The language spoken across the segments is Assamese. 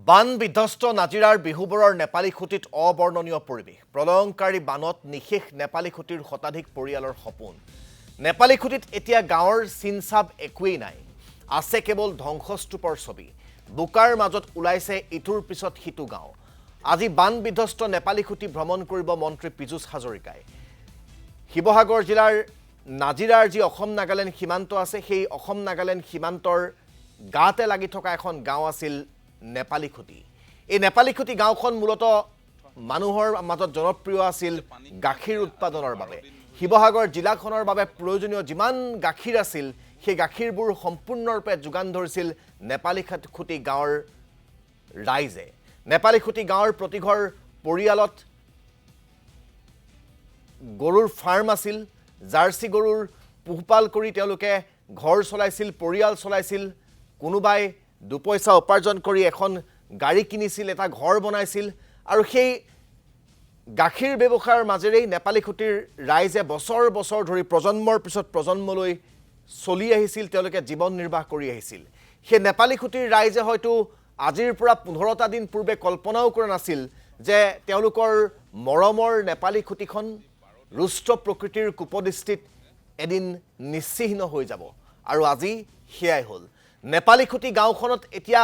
বান বিধ্বস্ত নাজিৰাৰ বিহুবৰৰ নেপালী খুঁটিত অবৰ্ণনীয় পৰিৱেশ প্ৰলয়ংকাৰী বানত নিশেষ নেপালী খুঁটিৰ শতাধিক পৰিয়ালৰ সপোন নেপালী খুঁটিত এতিয়া গাঁৱৰ চিনচাব একোৱেই নাই আছে কেৱল ধ্বংসস্তূপৰ ছবি বুকাৰ মাজত ওলাইছে ইটোৰ পিছত সিটো গাঁও আজি বান বিধ্বস্ত নেপালী খুঁটি ভ্ৰমণ কৰিব মন্ত্ৰী পীযুষ হাজৰিকাই শিৱসাগৰ জিলাৰ নাজিৰাৰ যি অসম নাগালেণ্ড সীমান্ত আছে সেই অসম নাগালেণ্ড সীমান্তৰ গাতে লাগি থকা এখন গাঁও আছিল নেপালী খুঁটি এই নেপালী খুঁটি গাঁওখন মূলতঃ মানুহৰ মাজত জনপ্ৰিয় আছিল গাখীৰ উৎপাদনৰ বাবে শিৱসাগৰ জিলাখনৰ বাবে প্ৰয়োজনীয় যিমান গাখীৰ আছিল সেই গাখীৰবোৰ সম্পূৰ্ণৰূপে যোগান ধৰিছিল নেপালী খুঁটি গাঁৱৰ ৰাইজে নেপালী খুঁটি গাঁৱৰ প্ৰতিঘৰ পৰিয়ালত গৰুৰ ফাৰ্ম আছিল জাৰ্চি গৰুৰ পোহপাল কৰি তেওঁলোকে ঘৰ চলাইছিল পৰিয়াল চলাইছিল কোনোবাই দুপইচা উপাৰ্জন কৰি এখন গাড়ী কিনিছিল এটা ঘৰ বনাইছিল আৰু সেই গাখীৰ ব্যৱসায়ৰ মাজেৰেই নেপালী খুঁটিৰ ৰাইজে বছৰ বছৰ ধৰি প্ৰজন্মৰ পিছত প্ৰজন্মলৈ চলি আহিছিল তেওঁলোকে জীৱন নিৰ্বাহ কৰি আহিছিল সেই নেপালী খুঁটিৰ ৰাইজে হয়তো আজিৰ পৰা 15টা দিন পূৰ্বে কল্পনাও কৰা নাছিল যে তেওঁলোকৰ মৰমৰ নেপালী খুঁটিখন ৰুষ্ট প্ৰকৃতিৰ কুপদৃষ্টিত এদিন নিশ্চিহ্ন হৈ যাব আৰু আজি সেয়াই হ'ল নেপালী খুঁটি গাঁওখনত এতিয়া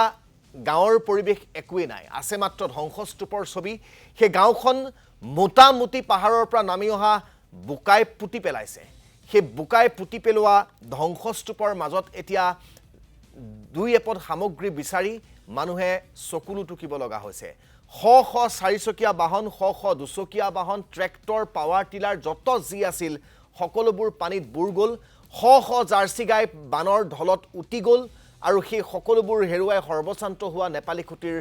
গাঁৱৰ পৰিৱেশ একোৱেই নাই আছে মাত্ৰ ধ্বংসস্তূপৰ ছবি সেই গাঁওখন মোটামুটি পাহাৰৰ পৰা নামি অহা বুকাই পুতি পেলাইছে সেই বুকাই পুতি পেলোৱা ধ্বংসস্তূপৰ মাজত এতিয়া দুই এপদ সামগ্ৰী বিচাৰি মানুহে চকুলো টুকিব লগা হৈছে শ শ চাৰিচকীয়া বাহন শ শ দুচকীয়া বাহন ট্ৰেক্টৰ পাৱাৰ টিলাৰ যত যি আছিল সকলোবোৰ পানীত বুৰ গ'ল শ শ জাৰ্চি গাই বানৰ ঢলত উটি গ'ল আৰু সেই সকলোবোৰ হেৰুৱাই সৰ্বশান্ত হোৱা নেপালী খুঁটিৰ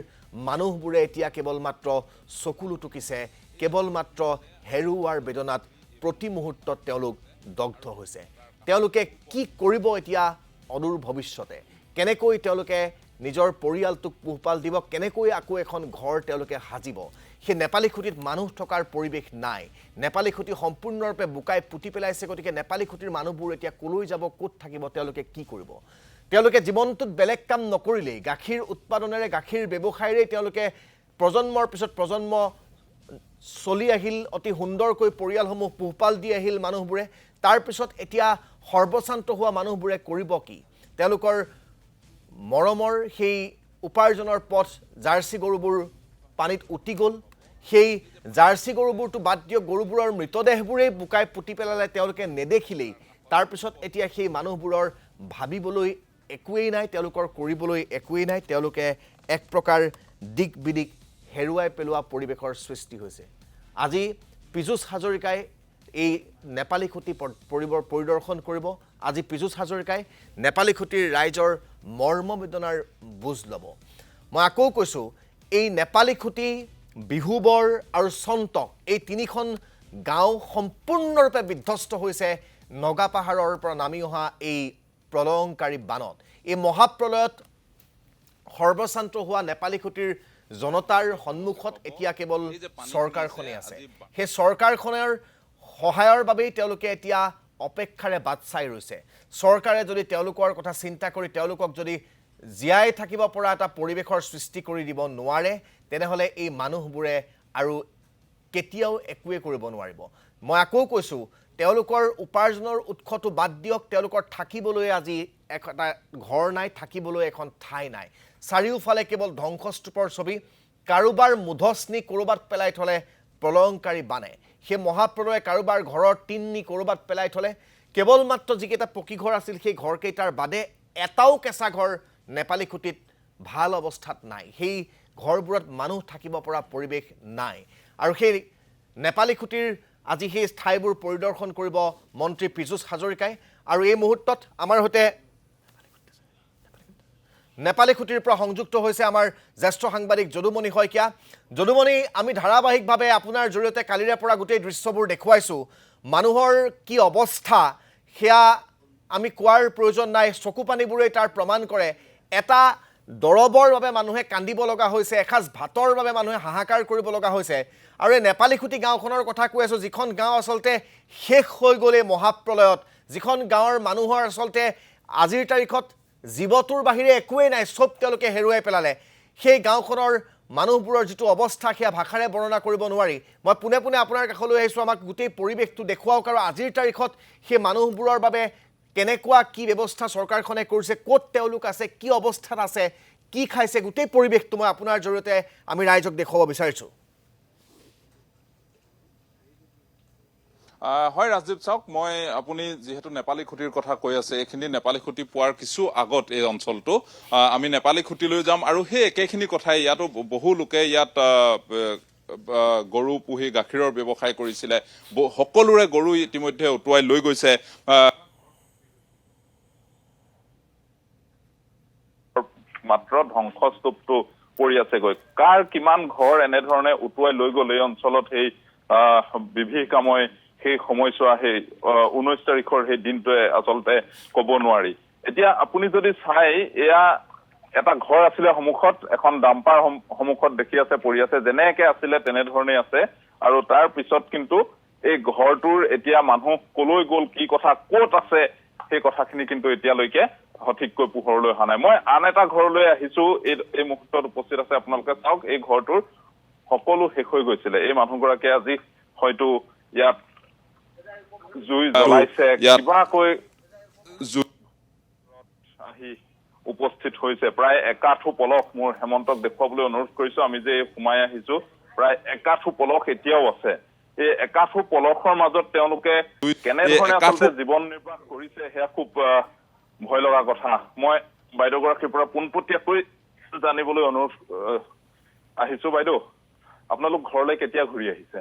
মানুহবোৰে এতিয়া কেৱল মাত্ৰ চকুলো টুকিছে কেৱল মাত্ৰ হেৰুৱাৰ বেদনাত প্ৰতি মুহূৰ্তত তেওঁলোক দগ্ধ হৈছে তেওঁলোকে কি কৰিব এতিয়া অদূৰ ভৱিষ্যতে কেনেকৈ তেওঁলোকে নিজৰ পৰিয়ালটোক পোহপাল দিব কেনেকৈ আকৌ এখন ঘৰ তেওঁলোকে সাজিব সেই নেপালী খুঁটিত মানুহ থকাৰ পৰিৱেশ নাই নেপালী খুঁটি সম্পূৰ্ণৰূপে বুকাই পুতি পেলাইছে গতিকে নেপালী খুঁটিৰ মানুহবোৰ এতিয়া কলৈ যাব ক'ত থাকিব তেওঁলোকে কি কৰিব তেওঁলোকে জীৱনটোত বেলেগ কাম নকৰিলেই গাখীৰ উৎপাদনেৰে গাখীৰ ব্যৱসায়ৰে তেওঁলোকে প্ৰজন্মৰ পিছত প্ৰজন্ম চলি আহিল অতি সুন্দৰকৈ পৰিয়ালসমূহ পোহপাল দি আহিল মানুহবোৰে তাৰ পিছত এতিয়া সৰ্বশান্ত হোৱা মানুহবোৰে কৰিব কি তেওঁলোকৰ মৰমৰ সেই উপাৰ্জনৰ পথ জাৰ্চি গৰুবোৰ পানীত উটি গ'ল সেই জাৰ্চি গৰুবোৰটো বাদ দিয়ক গৰুবোৰৰ মৃতদেহবোৰেই বুকাই পুতি পেলালে তেওঁলোকে নেদেখিলেই তাৰ পিছত এতিয়া সেই মানুহবোৰৰ ভাবিবলৈ একোৱেই নাই তেওঁলোকৰ কৰিবলৈ একোৱেই নাই তেওঁলোকে এক প্ৰকাৰ দিক বিদিক হেৰুৱাই পেলোৱা পৰিৱেশৰ সৃষ্টি হৈছে আজি পীযুষ হাজৰিকাই এই নেপালী খুঁটি পৰিদৰ্শন কৰিব আজি পীযুষ হাজৰিকাই নেপালী খুঁটিৰ ৰাইজৰ মৰ্মবেদনাৰ বুজ ল'ব মই আকৌ কৈছোঁ এই নেপালী খুঁটি বিহুবৰ আৰু চন্তক এই তিনিখন গাঁও সম্পূৰ্ণৰূপে বিধ্বস্ত হৈছে নগা পাহাৰৰ পৰা নামি অহা এই প্ৰলয়ংকাৰী বানত এই মহাপ্ৰলয়ত সৰ্বশান্ত হোৱা নেপালী খুঁটিৰ জনতাৰ সন্মুখত এতিয়া কেৱল চৰকাৰখনেই আছে সেই চৰকাৰখনৰ সহায়ৰ বাবেই তেওঁলোকে এতিয়া অপেক্ষাৰে বাট চাই ৰৈছে চৰকাৰে যদি তেওঁলোকৰ কথা চিন্তা কৰি তেওঁলোকক যদি জীয়াই থাকিব পৰা এটা পৰিৱেশৰ সৃষ্টি কৰি দিব নোৱাৰে তেনেহ'লে এই মানুহবোৰে আৰু কেতিয়াও একোৱে কৰিব নোৱাৰিব মই আকৌ কৈছোঁ তেওঁলোকৰ উপাৰ্জনৰ উৎসটো বাদ দিয়ক তেওঁলোকৰ থাকিবলৈ আজি এটা ঘৰ নাই থাকিবলৈ এখন ঠাই নাই চাৰিওফালে কেৱল ধ্বংসস্তূপৰ ছবি কাৰোবাৰ মুধস্নি ক'ৰবাত পেলাই থলে প্ৰলয়ংকাৰী বানে সেই মহাপ্ৰলয়ে কাৰোবাৰ ঘৰৰ টিন্নি ক'ৰবাত পেলাই থলে কেৱল মাত্ৰ যিকেইটা পকী ঘৰ আছিল সেই ঘৰকেইটাৰ বাদে এটাও কেঁচা ঘৰ নেপালী খুঁটিত ভাল অৱস্থাত নাই সেই ঘৰবোৰত মানুহ থাকিব পৰা পৰিৱেশ নাই আৰু সেই নেপালী খুঁটিৰ আজি সেই ঠাইবোৰ পৰিদৰ্শন কৰিব মন্ত্ৰী পীযুষ হাজৰিকাই আৰু এই মুহূৰ্তত আমাৰ সৈতে নেপালী খুঁটিৰ পৰা সংযুক্ত হৈছে আমাৰ জ্যেষ্ঠ সাংবাদিক যদুমণি শইকীয়া যদুমণি আমি ধাৰাবাহিকভাৱে আপোনাৰ জৰিয়তে কালিৰে পৰা গোটেই দৃশ্যবোৰ দেখুৱাইছোঁ মানুহৰ কি অৱস্থা সেয়া আমি কোৱাৰ প্ৰয়োজন নাই চকুপানীবোৰে তাৰ প্ৰমাণ কৰে এটা দৰবৰ বাবে মানুহে কান্দিব লগা হৈছে এসাঁজ ভাতৰ বাবে মানুহে হাহাকাৰ কৰিব লগা হৈছে আৰু এই নেপালী খুঁটি গাঁওখনৰ কথা কৈ আছোঁ যিখন গাঁও আচলতে শেষ হৈ গ'ল এই মহাপ্ৰলয়ত যিখন গাঁৱৰ মানুহৰ আচলতে আজিৰ তাৰিখত জীৱটোৰ বাহিৰে একোৱেই নাই সব তেওঁলোকে হেৰুৱাই পেলালে সেই গাঁওখনৰ মানুহবোৰৰ যিটো অৱস্থা সেয়া ভাষাৰে বৰ্ণনা কৰিব নোৱাৰি মই পুনে পুনে আপোনাৰ কাষলৈ আহিছোঁ আমাক গোটেই পৰিৱেশটো দেখুৱাওক আৰু আজিৰ তাৰিখত সেই মানুহবোৰৰ বাবে কেনেকুৱা কি ব্যৱস্থা চৰকাৰখনে কৰিছে ক'ত তেওঁলোক আছে কি অৱস্থাত আছে কি খাইছে গোটেই পৰিৱেশটো মই আপোনাৰ জৰিয়তে আমি ৰাইজক দেখুৱাব বিচাৰিছোঁ হয় ৰাজদীপ চাওক মই আপুনি যেহেতু নেপালী খুঁটিৰ কথা কৈ আছে এইখিনি নেপালী খুঁটি পোৱাৰ কিছু আগত এই অঞ্চলটো আমি নেপালী খুঁটিলৈ যাম আৰু সেই একেখিনি কথাই ইয়াতো বহু লোকে ইয়াত গৰু পুহি গাখীৰৰ ব্যৱসায় কৰিছিলে সকলোৰে গৰু ইতিমধ্যে উটুৱাই লৈ গৈছে মাত্ৰ ধ্বংসস্তূপটো পৰি আছেগৈ কাৰ কিমান ঘৰ এনেধৰণে উটুৱাই লৈ গ'ল এই অঞ্চলত সেই বিভীষিকাময় সেই সময়ছোৱা সেই 19 তাৰিখৰ সেই দিনটোৱে আচলতে ক'ব নোৱাৰি এতিয়া আপুনি যদি চাই এয়া এটা ঘৰ আছিলে সন্মুখত এখন ডাম্পাৰ সন্মুখত দেখি আছে পৰি আছে যেনেকে আছিলে তেনেধৰণে আছে আৰু তাৰ পিছত কিন্তু এই ঘৰটোৰ এতিয়া মানুহ কলৈ গ'ল কি কথা ক'ত আছে সেই কথাখিনি কিন্তু এতিয়ালৈকে সঠিককৈ পোহৰলৈ অহা নাই মই আন এটা ঘৰলৈ আহিছো এই মুহূৰ্তত উপস্থিত আছে আপোনালোকে চাওক এই ঘৰটোৰ সকলো শেষ হৈ গৈছিলে এই মানুহগৰাকীয়ে আজি হয়তো ইয়াত জুই জ্বলাইছে কিবাকৈ আহি উপস্থিত হৈছে প্ৰায় একাঠু পলস মোৰ হেমন্তক দেখুৱাবলৈ অনুৰোধ কৰিছো আমি যে সোমাই আহিছো প্ৰায় একাঠু পলস এতিয়াও আছে এই একাঠু পলসৰ মাজত তেওঁলোকে কেনেধৰণে আচলতে জীৱন নিৰ্বাহ কৰিছে সেয়া খুব ভয় লগা কথা মই বাইদেউগৰাকীৰ পৰা পোনপটীয়াকৈ জানিবলৈ অনুৰোধ আহিছো বাইদেউ আপোনালোক ঘৰলৈ কেতিয়া ঘূৰি আহিছে